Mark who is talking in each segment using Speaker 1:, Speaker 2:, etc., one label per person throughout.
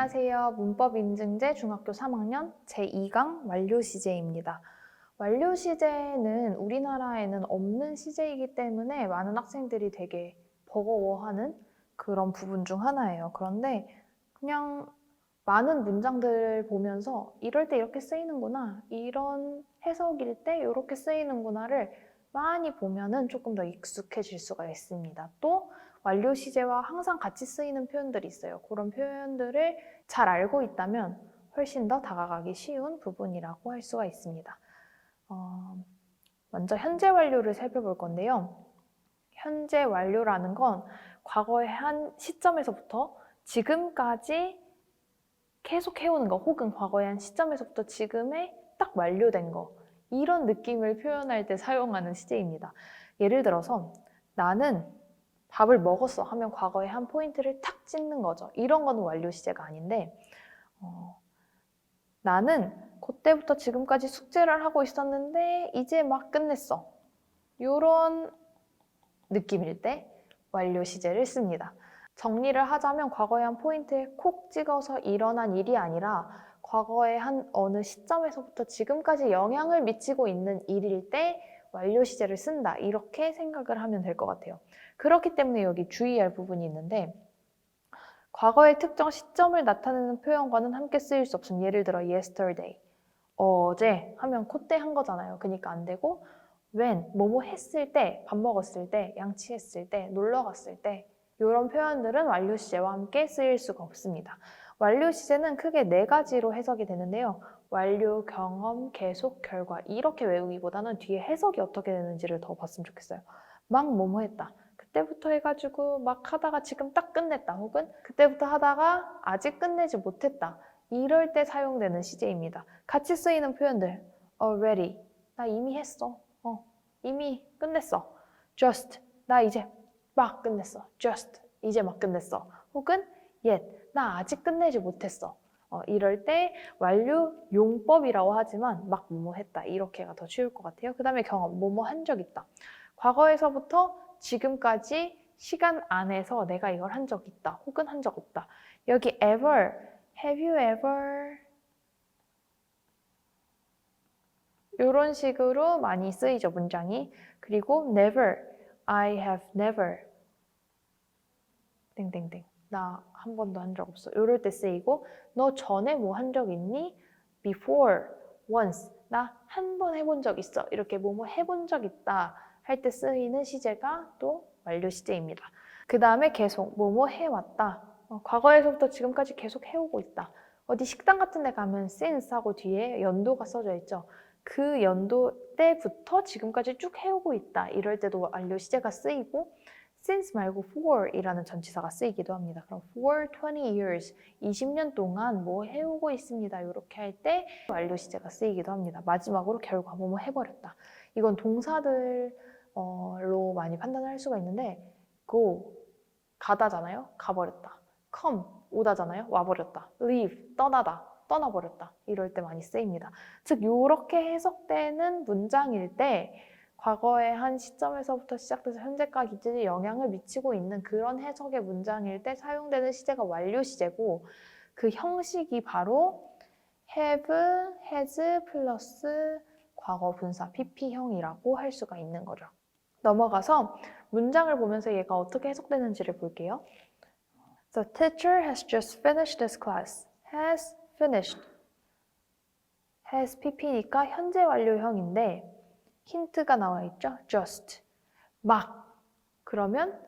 Speaker 1: 안녕하세요. 문법인증제 중학교 3학년 제2강 완료 시제입니다. 완료 시제는 우리나라에는 없는 시제이기 때문에 많은 학생들이 되게 버거워하는 그런 부분 중 하나예요. 그런데 그냥 많은 문장들을 보면서 이럴 때 이렇게 쓰이는구나, 이런 해석일 때 이렇게 쓰이는구나를 많이 보면은 조금 더 익숙해질 수가 있습니다. 또 완료 시제와 항상 같이 쓰이는 표현들이 있어요. 그런 표현들을 잘 알고 있다면 훨씬 더 다가가기 쉬운 부분이라고 할 수가 있습니다. 먼저 현재 완료를 살펴볼 건데요. 현재 완료라는 건 과거의 한 시점에서부터 지금까지 계속 해오는 거, 혹은 과거의 한 시점에서부터 지금에 딱 완료된 거, 이런 느낌을 표현할 때 사용하는 시제입니다. 예를 들어서 나는 밥을 먹었어 하면 과거의 한 포인트를 탁 찍는 거죠. 이런 거는 완료 시제가 아닌데 나는 그때부터 지금까지 숙제를 하고 있었는데 이제 막 끝냈어. 이런 느낌일 때 완료 시제를 씁니다. 정리를 하자면 과거의 한 포인트에 콕 찍어서 일어난 일이 아니라 과거의 한 어느 시점에서부터 지금까지 영향을 미치고 있는 일일 때 완료 시제를 쓴다. 이렇게 생각을 하면 될 것 같아요. 그렇기 때문에 여기 주의할 부분이 있는데 과거의 특정 시점을 나타내는 표현과는 함께 쓰일 수 없음. 예를 들어 yesterday, 어제 하면 그때 한 거잖아요. 그러니까 안 되고 when, 뭐뭐 했을 때, 밥 먹었을 때, 양치했을 때, 놀러 갔을 때 이런 표현들은 완료 시제와 함께 쓰일 수가 없습니다. 완료 시제는 크게 4가지로 해석이 되는데요. 완료, 경험, 계속, 결과 이렇게 외우기보다는 뒤에 해석이 어떻게 되는지를 더 봤으면 좋겠어요. 막 뭐뭐 했다. 그때부터 해가지고 막 하다가 지금 딱 끝냈다. 혹은 그때부터 하다가 아직 끝내지 못했다. 이럴 때 사용되는 시제입니다. 같이 쓰이는 표현들 already, 나 이미 했어. 이미 끝냈어. just, 나 이제 막 끝냈어. just, 이제 막 끝냈어. 혹은 yet, 나 아직 끝내지 못했어. 이럴 때 완료 용법이라고 하지만 막 뭐뭐 했다. 이렇게가 더 쉬울 것 같아요. 그 다음에 경험, 뭐뭐 한 적 있다. 과거에서부터 지금까지 시간 안에서 내가 이걸 한 적 있다. 혹은 한 적 없다. 여기 ever, have you ever 이런 식으로 많이 쓰이죠, 문장이. 그리고 never, I have never 땡땡땡, 나 한 번도 한 적 없어. 이럴 때 쓰이고 너 전에 뭐 한 적 있니? before, once, 나 한 번 해본 적 있어. 이렇게 뭐뭐 해본 적 있다 할 때 쓰이는 시제가 또 완료 시제입니다. 그 다음에 계속 뭐뭐 해왔다. 과거에서부터 지금까지 계속 해오고 있다. 어디 식당 같은 데 가면 since 하고 뒤에 연도가 써져 있죠. 그 연도 때부터 지금까지 쭉 해오고 있다. 이럴 때도 완료 시제가 쓰이고 since 말고 for 이라는 전치사가 쓰이기도 합니다. 그럼 for 20 years, 20년 동안 뭐 해오고 있습니다. 이렇게 할 때 완료 시제가 쓰이기도 합니다. 마지막으로 결과 뭐뭐 해버렸다. 이건 동사들로 많이 판단을 할 수가 있는데 go, 가다잖아요. 가버렸다. come, 오다잖아요. 와버렸다. leave, 떠나다. 떠나버렸다. 이럴 때 많이 쓰입니다. 즉 이렇게 해석되는 문장일 때 과거의 한 시점에서부터 시작돼서 현재까지 영향을 미치고 있는 그런 해석의 문장일 때 사용되는 시제가 완료 시제고 그 형식이 바로 have, has 플러스 과거 분사 PP형이라고 할 수가 있는 거죠. 넘어가서 문장을 보면서 얘가 어떻게 해석되는지를 볼게요. The teacher has just finished this class. has finished. has pp니까 현재 완료형인데 힌트가 나와 있죠? just. 막. 그러면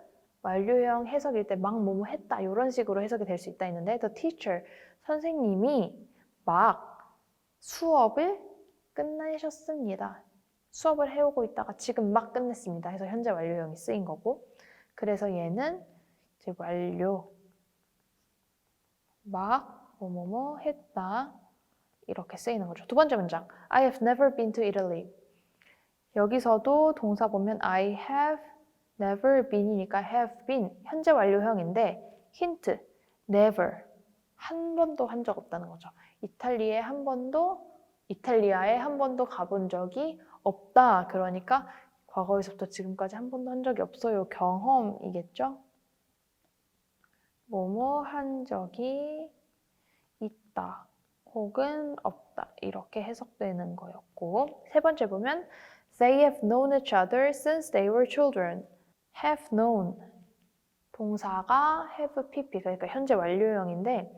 Speaker 1: 완료형 해석일 때 막 뭐뭐 했다 이런 식으로 해석이 될 수 있다 했는데 the teacher, 선생님이 막 수업을 끝내셨습니다. 수업을 해오고 있다가 지금 막 끝냈습니다. 해서 현재 완료형이 쓰인 거고 그래서 얘는 이제 완료 막 뭐뭐뭐 했다 이렇게 쓰이는 거죠. 두 번째 문장 I have never been to Italy. 여기서도 동사 보면 I have never been이니까 have been 현재 완료형인데 힌트 never 한 번도 한 적 없다는 거죠. 이탈리아에 한 번도 가본 적이 없다. 그러니까 과거에서부터 지금까지 한 번도 한 적이 없어요. 경험이겠죠? 뭐뭐 한 적이 있다 혹은 없다 이렇게 해석되는 거였고, 세 번째 보면 They have known each other since they were children. have known 동사가 have pp 그러니까 현재 완료형인데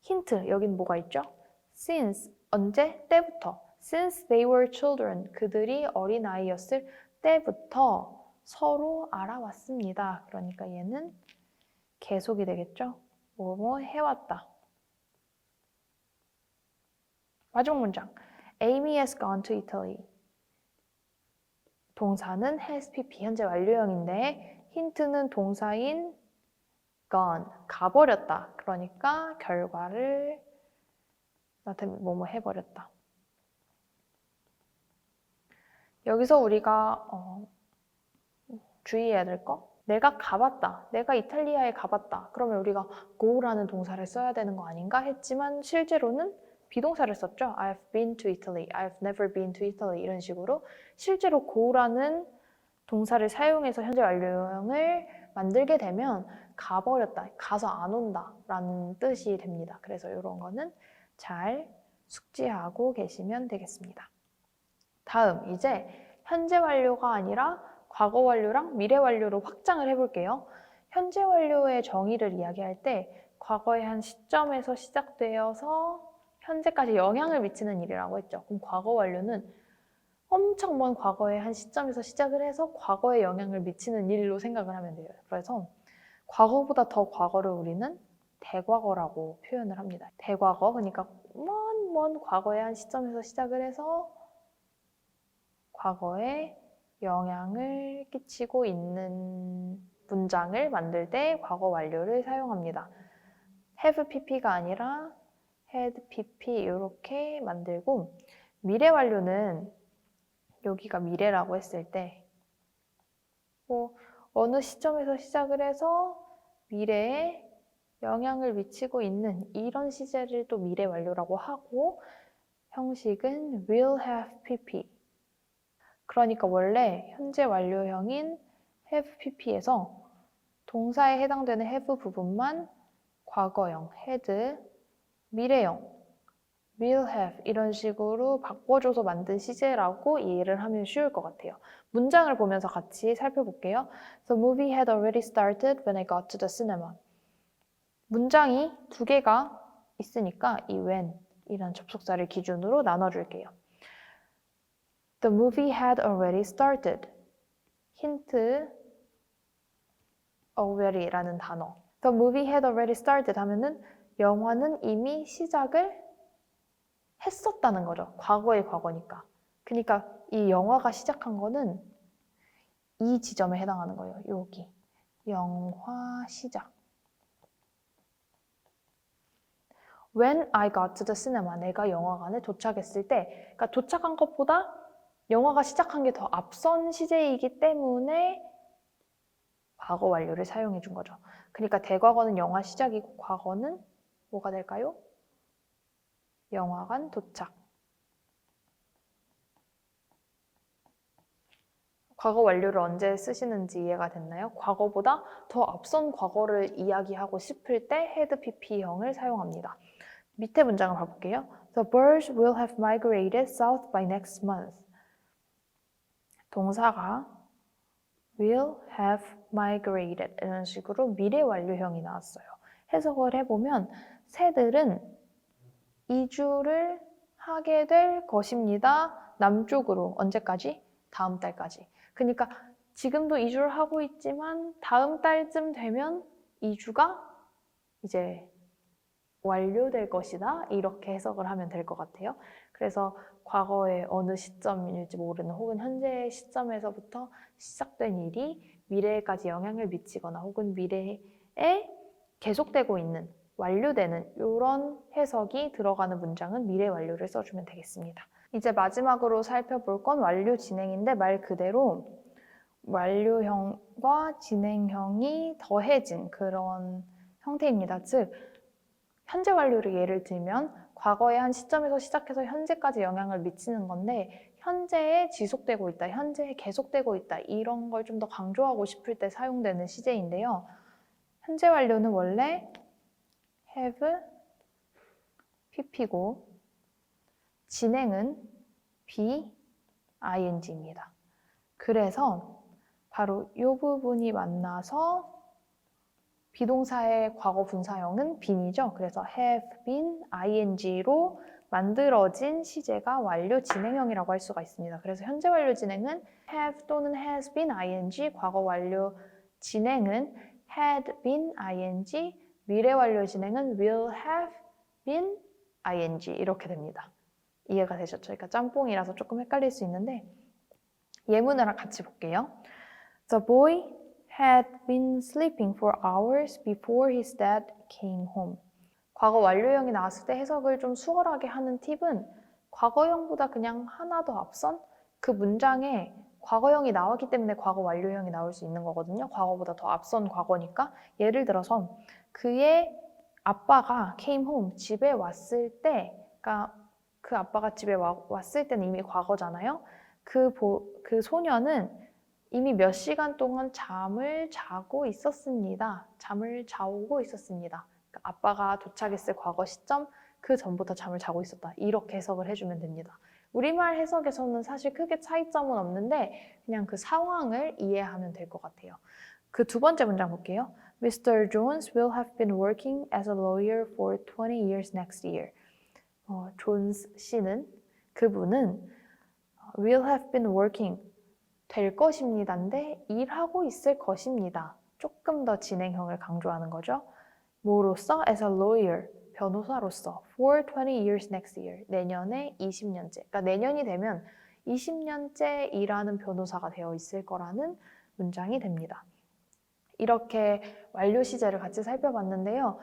Speaker 1: 힌트 여긴 뭐가 있죠? since 언제? 때부터. since they were children 그들이 어린아이였을 때부터 서로 알아왔습니다. 그러니까 얘는 계속이 되겠죠? 뭐뭐 해왔다. 마지막 문장. Amy has gone to Italy. 동사는 has pp 현재 완료형인데 힌트는 동사인 gone 가버렸다. 그러니까 결과를 나한테 뭐뭐 해버렸다. 여기서 우리가 주의해야 될 거? 내가 가봤다. 내가 이탈리아에 가봤다. 그러면 우리가 go라는 동사를 써야 되는 거 아닌가 했지만 실제로는 비동사를 썼죠. I've been to Italy. I've never been to Italy. 이런 식으로 실제로 go라는 동사를 사용해서 현재 완료형을 만들게 되면 가버렸다, 가서 안 온다 라는 뜻이 됩니다. 그래서 이런 거는 잘 숙지하고 계시면 되겠습니다. 다음 이제 현재 완료가 아니라 과거 완료랑 미래 완료로 확장을 해볼게요. 현재 완료의 정의를 이야기할 때 과거의 한 시점에서 시작되어서 현재까지 영향을 미치는 일이라고 했죠. 그럼 과거 완료는 엄청 먼 과거의 한 시점에서 시작을 해서 과거에 영향을 미치는 일로 생각을 하면 돼요. 그래서 과거보다 더 과거를 우리는 대과거라고 표현을 합니다. 대과거, 그러니까 먼 과거의 한 시점에서 시작을 해서 과거에 영향을 끼치고 있는 문장을 만들 때 과거 완료를 사용합니다. have pp가 아니라 had pp 이렇게 만들고, 미래 완료는 여기가 미래라고 했을 때 어느 시점에서 시작을 해서 미래에 영향을 미치고 있는 이런 시제를 또 미래 완료라고 하고, 형식은 will have pp. 그러니까 원래 현재 완료형인 have pp에서 동사에 해당되는 have 부분만 과거형 had, 미래형 will have 이런 식으로 바꿔줘서 만든 시제라고 이해를 하면 쉬울 것 같아요. 문장을 보면서 같이 살펴볼게요. The movie had already started when I got to the cinema. 문장이 두 개가 있으니까 이 when 이란 접속사를 기준으로 나눠줄게요. The movie had already started. 힌트 already라는 단어. The movie had already started 하면은 영화는 이미 시작을 했었다는 거죠. 과거의 과거니까. 그러니까 이 영화가 시작한 거는 이 지점에 해당하는 거예요. 여기. 영화 시작. When I got to the cinema. 내가 영화관에 도착했을 때. 그러니까 도착한 것보다 영화가 시작한 게 더 앞선 시제이기 때문에 과거 완료를 사용해 준 거죠. 그러니까 대과거는 영화 시작이고 과거는 뭐가 될까요? 영화관 도착. 과거 완료를 언제 쓰시는지 이해가 됐나요? 과거보다 더 앞선 과거를 이야기하고 싶을 때 had pp형을 사용합니다. 밑에 문장을 봐볼게요. The birds will have migrated south by next month. 동사가 will have migrated 이런 식으로 미래 완료형이 나왔어요. 해석을 해보면 새들은 이주를 하게 될 것입니다. 남쪽으로. 언제까지? 다음 달까지. 그러니까 지금도 이주를 하고 있지만 다음 달쯤 되면 이주가 이제 완료될 것이다. 이렇게 해석을 하면 될 것 같아요. 그래서 과거의 어느 시점일지 모르는 혹은 현재의 시점에서부터 시작된 일이 미래에까지 영향을 미치거나 혹은 미래에 계속되고 있는, 완료되는 이런 해석이 들어가는 문장은 미래 완료를 써주면 되겠습니다. 이제 마지막으로 살펴볼 건 완료 진행인데 말 그대로 완료형과 진행형이 더해진 그런 형태입니다. 즉 현재 완료를 예를 들면 과거의 한 시점에서 시작해서 현재까지 영향을 미치는 건데 현재에 지속되고 있다, 현재에 계속되고 있다 이런 걸 좀 더 강조하고 싶을 때 사용되는 시제인데요. 현재 완료는 원래 have PP고 진행은 be ing입니다. 그래서 바로 이 부분이 만나서 비동사의 과거 분사형은 been이죠. 그래서 have been ing로 만들어진 시제가 완료 진행형이라고 할 수가 있습니다. 그래서 현재 완료 진행은 have 또는 has been ing, 과거 완료 진행은 had been ing, 미래 완료 진행은 will have been ing 이렇게 됩니다. 이해가 되셨죠? 그러니까 짬뽕이라서 조금 헷갈릴 수 있는데 예문을 같이 볼게요. The boy had been sleeping for hours before his dad came home. 과거 완료형이 나왔을 때 해석을 좀 수월하게 하는 팁은 과거형보다 그냥 하나 더 앞선 그 문장에 과거형이 나왔기 때문에 과거 완료형이 나올 수 있는 거거든요. 과거보다 더 앞선 과거니까. 예를 들어서 그의 아빠가 came home, 집에 왔을 때, 그러니까 그 아빠가 집에 왔을 때는 이미 과거잖아요. 그 소녀는 이미 몇 시간 동안 잠을 자고 있었습니다. 잠을 자고 있었습니다. 그러니까 아빠가 도착했을 과거 시점, 그 전부터 잠을 자고 있었다. 이렇게 해석을 해주면 됩니다. 우리말 해석에서는 사실 크게 차이점은 없는데 그냥 그 상황을 이해하면 될 것 같아요. 그 두 번째 문장 볼게요. Mr. Jones will have been working as a lawyer for 20 years next year. 존스 씨는, 그분은 will have been working, 될 것입니다인데 일하고 있을 것입니다. 조금 더 진행형을 강조하는 거죠. 뭐로서? As a lawyer, 변호사로서 for 20 years next year, 내년에 20년째. 그러니까 내년이 되면 20년째 일하는 변호사가 되어 있을 거라는 문장이 됩니다. 이렇게 완료 시제를 같이 살펴봤는데요.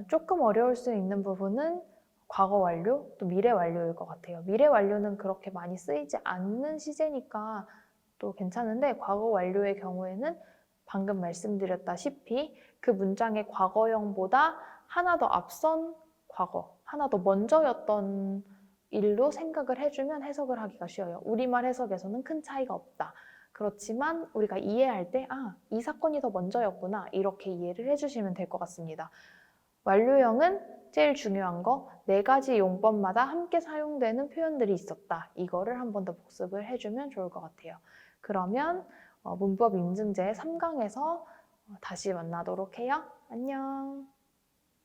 Speaker 1: 조금 어려울 수 있는 부분은 과거 완료, 또 미래 완료일 것 같아요. 미래 완료는 그렇게 많이 쓰이지 않는 시제니까 또 괜찮은데 과거 완료의 경우에는 방금 말씀드렸다시피 그 문장의 과거형보다 하나 더 앞선 과거, 하나 더 먼저였던 일로 생각을 해주면 해석을 하기가 쉬워요. 우리말 해석에서는 큰 차이가 없다. 그렇지만 우리가 이해할 때 이 사건이 더 먼저였구나 이렇게 이해를 해주시면 될 것 같습니다. 완료형은 제일 중요한 거, 4가지 용법마다 함께 사용되는 표현들이 있었다. 이거를 한 번 더 복습을 해주면 좋을 것 같아요. 그러면 문법 인증제 3강에서 다시 만나도록 해요. 안녕.